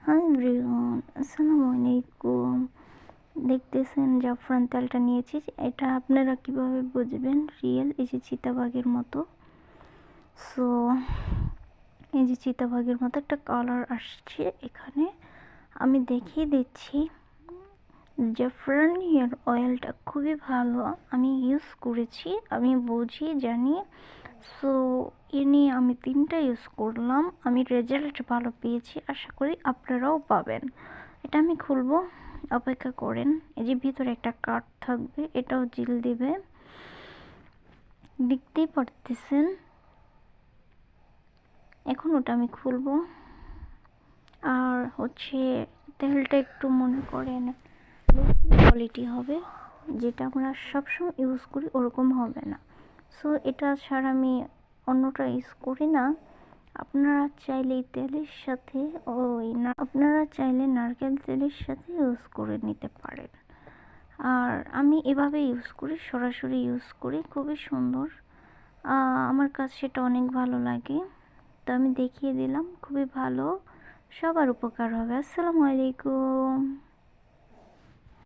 Hi everyone, আসসালামু আলাইকুম। দেখতেছেন জাফরান তেলটা নিয়েছি, এটা আপনারা কিভাবে বুঝবেন রিয়েল? এই যে চিতাবাঘের মতো। সো এই যে চিতাবাঘের মতো একটা কালার আসছে এখানে। আমি দেখিয়ে দিচ্ছি। জাফরান হেয়ার অয়েলটা খুবই ভালো, আমি ইউজ করেছি, আমি বুঝি জানি। সো এ নিয়ে আমি 3টা ইউজ করলাম, আমি রেজাল্ট ভালো পেয়েছি, আশা করি আপনারাও পাবেন। এটা আমি খুলবো, অপেক্ষা করেন। এই যে ভিতরে একটা কার্ড থাকবে, এটাও জিল দিবে, দেখতেই পারতেছেন। এখন ওটা আমি খুলবো। আর হচ্ছে তেলটা একটু মনে করেন কোয়ালিটি হবে, যেটা আমরা সবসময় ইউজ করি ওরকম হবে না। সো এটা ছাড়া আমি অন্যটা ইউজ করি না। আপনারা চাইলে এই তেলের সাথে আপনারা চাইলে নারকেল তেলের সাথে ইউজ করে নিতে পারেন। আর আমি এভাবে ইউজ করি, সরাসরি ইউজ করি, খুবই সুন্দর। আমার কাছে সেটা অনেক ভালো লাগে, তো আমি দেখিয়ে দিলাম। খুবই ভালো, সবার উপকার হবে। আসসালামু আলাইকুম।